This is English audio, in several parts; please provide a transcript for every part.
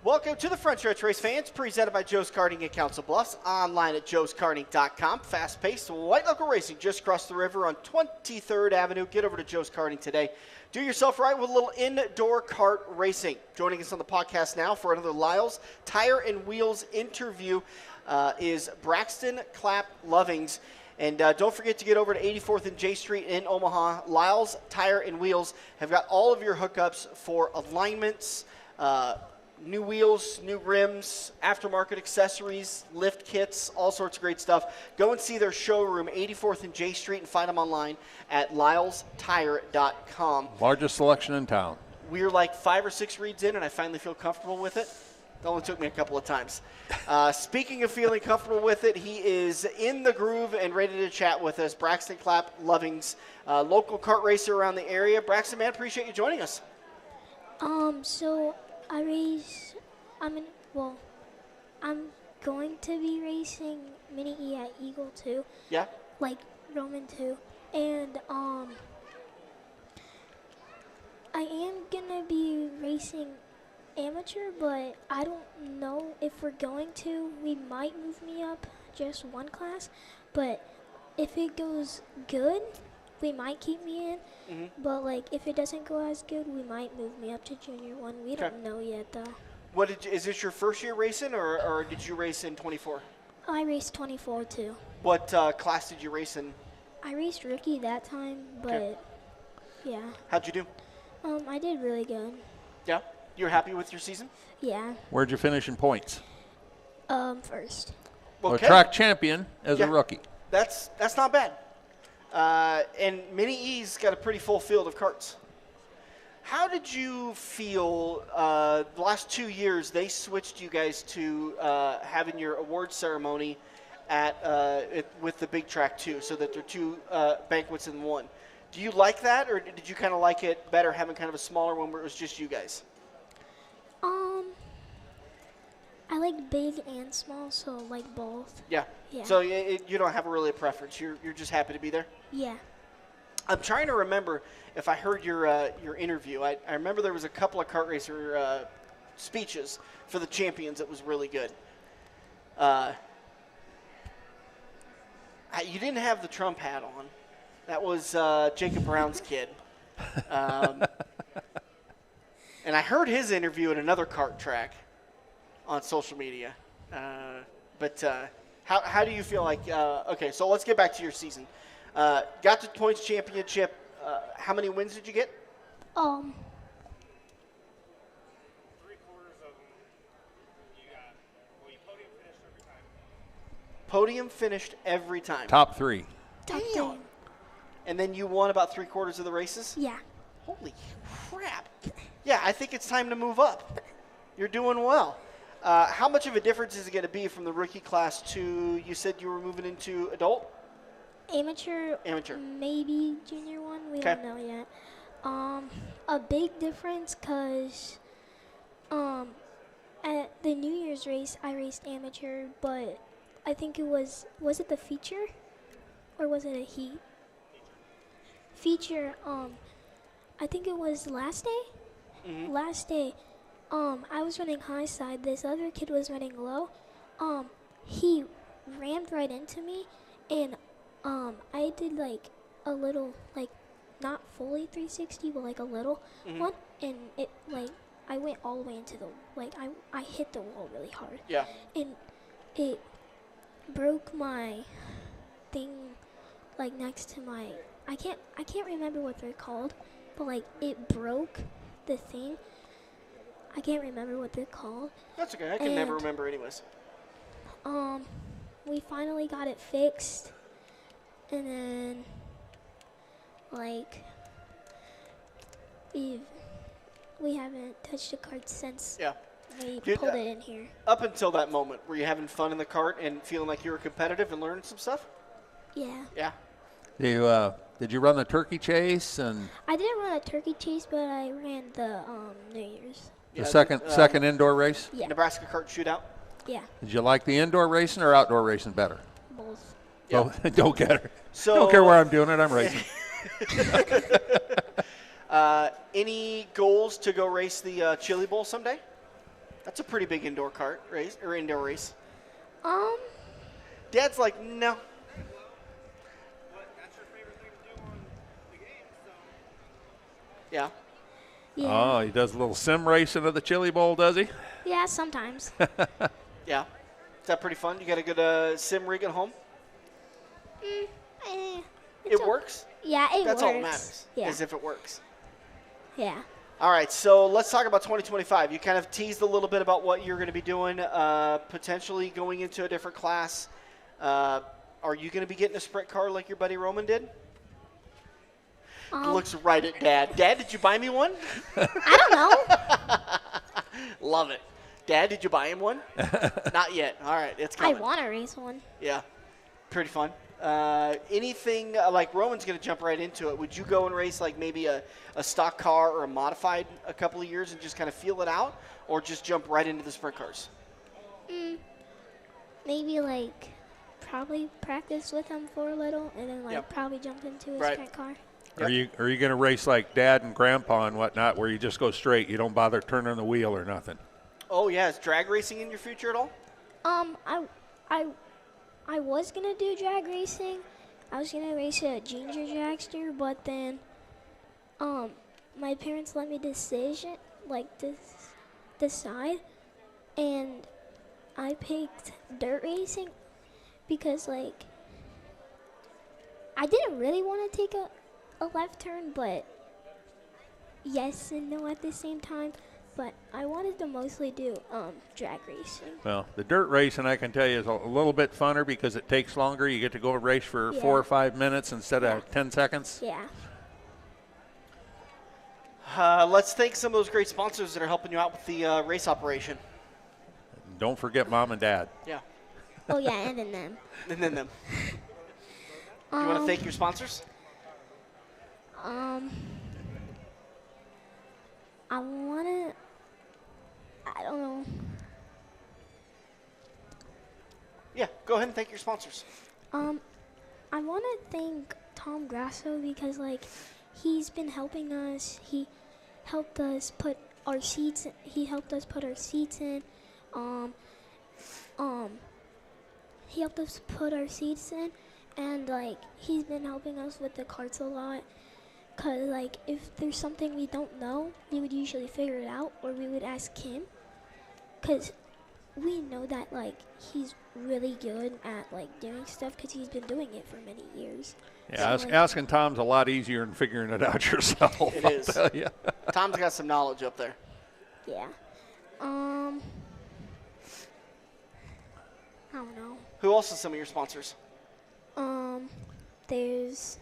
Welcome to the Front Stretch Race fans, presented by Joe's Karting in Council Bluffs, online at joeskarting.com. Fast-paced, white knuckle racing just across the river on 23rd Avenue. Get over to Joe's Karting today. Do yourself right with a little indoor kart racing. Joining us on the podcast now for another Lyles Tire and Wheels interview is Braxton Clapp-Lovings. And don't forget to get over to 84th and J Street in Omaha. Lyles Tire and Wheels have got all of your hookups for alignments, new wheels, new rims, aftermarket accessories, lift kits, all sorts of great stuff. Go and see their showroom, 84th and J Street, and find them online at lylestire.com. Largest selection in town. We're like 5 or 6 reads in, and I finally feel comfortable with it. It only took me a couple of times. Speaking of feeling comfortable with it, he is in the groove and ready to chat with us. Braxton Clapp-Lovings, local kart racer around the area. Braxton, man, appreciate you joining us. So I race, I'm going to be racing Mini E at Eagle 2. Yeah? Like Roman 2. And I am going to be racing amateur, but I don't know if we're going to. We might move me up just one class, but if it goes good, we might keep me in. Mm-hmm. But like if it doesn't go as good, we might move me up to junior 1. We don't know yet though. Is this your first year racing, or did you race in 24? I raced 24 too. What class did you race in? I raced rookie that time, but yeah. How'd you do? I did really good. Yeah? You're happy with your season? Yeah. Where'd you finish in points? First. Well, track champion as a rookie. That's not bad. And Mini E's got a pretty full field of karts. How did you feel the last 2 years they switched you guys to having your award ceremony with the big track too, so that they're 2 banquets in one? Do you like that, or did you kind of like it better having kind of a smaller one where it was just you guys? I like big and small, so like both. Yeah. So you don't have really a preference. You're just happy to be there? Yeah. I'm trying to remember if I heard your interview. I remember there was a couple of kart racer speeches for the champions that was really good. You didn't have the Trump hat on. That was Jacob Brown's kid. And I heard his interview at another kart track on social media. But how do you feel like okay, so let's get back to your season. Got to points championship. How many wins did you get? 3/4 of them you got. Well, you podium finished every time. Podium finished every time. Top 3. Damn. And then you won about 3/4 of the races? Yeah. Holy crap. Yeah, I think it's time to move up. You're doing well. How much of a difference is it going to be from the rookie class to, you said you were moving into adult? Amateur. Maybe junior 1. We don't know yet. A big difference because at the New Year's race, I raced amateur, but I think it was it the feature or was it a heat? Feature, I think it was last day. Mm-hmm. Last day, I was running high side. This other kid was running low. He rammed right into me, and I did like a little, like not fully 360, but like a little one, and it like I went all the way into the I hit the wall really hard. Yeah. And it broke my thing, like next to my. I can't remember what they're called, but like it broke the thing. I can't remember what they're called. That's okay. I can never remember anyways. We finally got it fixed, and then like we haven't touched the kart since we pulled it in here. Up until that moment, were you having fun in the kart and feeling like you were competitive and learning some stuff? Yeah. Yeah. Did you run the turkey chase? And I didn't run a turkey chase, but I ran the New Year's. The second indoor race? Yeah. Nebraska kart shootout? Yeah. Did you like the indoor racing or outdoor racing better? Both. Yeah. Don't care. So, don't care where I'm doing it. I'm racing. Any goals to go race the Chili Bowl someday? That's a pretty big indoor kart race or indoor race. Um, Dad's like, no. What? That's your favorite thing to do on the game, so. Yeah. yeah. Oh, he does a little sim racing of the Chili Bowl, does he? Yeah, sometimes. Yeah. Is that pretty fun? You got a good sim rig at home? It's It works? Yeah, it That's works. all that matters, Yeah. is if it works. Yeah. All right, so let's talk about 2025. You kind of teased a little bit about what you're going to be doing, potentially going into a different class. Are you going to be getting a sprint car like your buddy Roman did? Looks right at Dad. Dad, did you buy me one? I don't know. Love it. Dad, did you buy him one? Not yet. All right, it's I coming. want to race one. Yeah, pretty fun. Anything like Roman's going to jump right into it. Would you go and race like maybe a stock car or a modified a couple of years and just kind of feel it out, or just jump right into the sprint cars? Maybe like probably practice with him for a little, and then like Yep. probably jump into a Right. sprint car. Are you going to race like Dad and Grandpa and whatnot, where you just go straight, you don't bother turning the wheel or nothing? Oh yeah, is drag racing in your future at all? I was gonna do drag racing. I was gonna race a ginger dragster, but then, my parents let me decide, and I picked dirt racing because like I didn't really want to take a left turn, but yes and no at the same time. But I wanted to mostly do drag racing. Well, the dirt racing, I can tell you, is a little bit funner because it takes longer. You get to go race for Yeah. 4 or 5 minutes instead of 10 seconds. Yeah. Let's thank some of those great sponsors that are helping you out with the race operation. Don't forget Mom and Dad. Yeah, Oh yeah, and then them. and then them. You want to thank your sponsors? I don't know. Yeah, go ahead and thank your sponsors. I want to thank Tom Grasso because like he's been helping us. He helped us put our seats. He helped us put our seats in. He helped us put our seats in, and like he's been helping us with the carts a lot. Cause like if there's something we don't know, we would usually figure it out, or we would ask him. Cause we know that like he's really good at like doing stuff because he's been doing it for many years. Yeah, So, like, asking Tom's a lot easier than figuring it out yourself. It I'll is. tell you. Tom's got some knowledge up there. yeah. I don't know. Who else is some of your sponsors? There's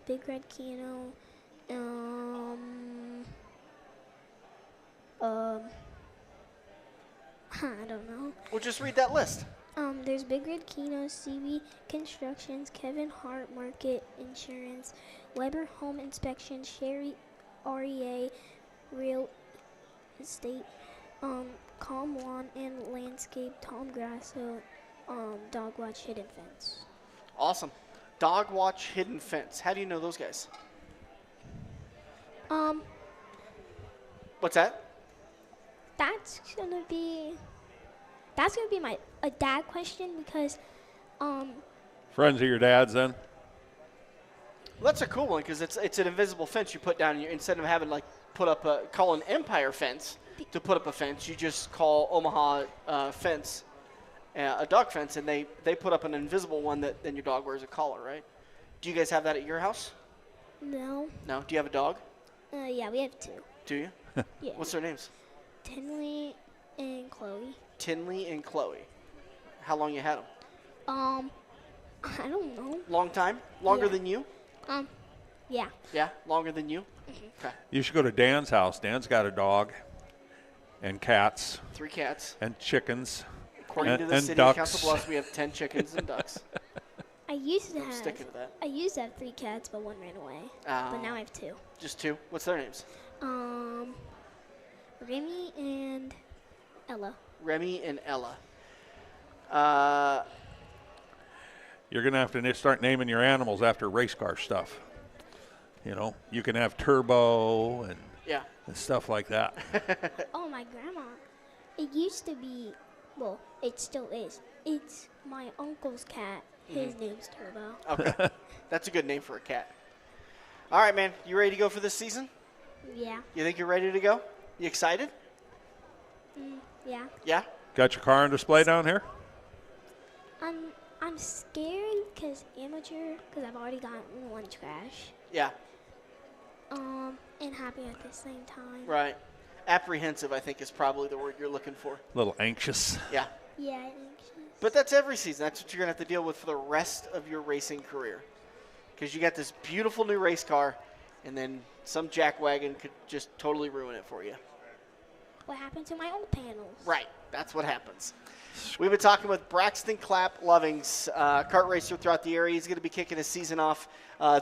Big Red Kino. I don't know. Well, just read that list. There's Big Red Kino, CB Constructions, Kevin Hart Market Insurance, Weber Home Inspection, Sherry REA Real Estate, Calm Lawn and Landscape, Tom Grasso, Dog Watch Hidden Fence. Awesome. Dog Watch Hidden Fence. How do you know those guys? What's that? That's gonna be my a dad question because Friends of your dad's then? Well, that's a cool one because it's an invisible fence you put down. Instead of having like call an Empire fence to put up a fence, you just call Omaha fence a dog fence, and they put up an invisible one that then your dog wears a collar, right? Do you guys have that at your house? no. No. Do you have a dog? Yeah, we have two. Do you? Yeah. What's their names? Tinley and Chloe. Tinley and Chloe. How long you had them? I don't know. Long time? Longer Yeah. than you? Yeah. Yeah, longer than you? Okay. You should go to Dan's house. Dan's got a dog and cats 3 cats. and chickens. According to the and city ducks. of Council Bluffs, we have 10 chickens and ducks. I used to I'm have sticking to that. I used to have 3 cats, but one ran away. But now I have 2. Just 2. What's their names? Remy and Ella. Remy and Ella. You're going to have to start naming your animals after race car stuff. You know, you can have Turbo and Yeah. stuff like that. Oh, my grandma. It used to be, well, it still is. It's my uncle's cat. His name's Turbo. Okay. That's a good name for a cat. All right, man. You ready to go for this season? Yeah. You think you're ready to go? You excited? Yeah. Yeah? Got your car on display down here? I'm scared because I've already gotten one crash. Yeah. And happy at the same time. Right. Apprehensive, I think, is probably the word you're looking for. A little anxious. Yeah. Yeah, anxious. But that's every season. That's what you're going to have to deal with for the rest of your racing career. Because you got this beautiful new race car, and then some jackwagon could just totally ruin it for you. What happened to my old panels? Right. That's what happens. We've been talking with Braxton Clapp-Lovings, kart racer throughout the area. He's going to be kicking his season off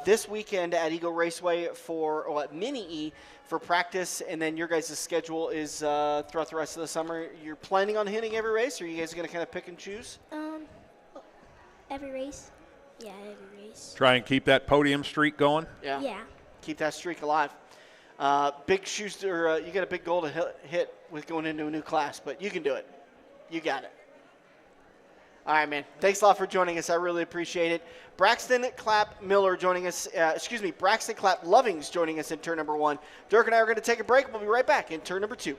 this weekend at Eagle Raceway at Mini E for practice, and then your guys' schedule is throughout the rest of the summer. You're planning on hitting every race, or are you guys going to kind of pick and choose? Every race. Yeah, every race. Try and keep that podium streak going. Yeah. Yeah. Keep that streak alive. Big shoes, or you got a big goal to hit with going into a new class, but you can do it. You got it. All right, man. Thanks a lot for joining us. I really appreciate it. Braxton Clapp-Miller joining us. Braxton Clapp-Lovings joining us in turn number 1. Dirk and I are going to take a break. We'll be right back in turn number 2.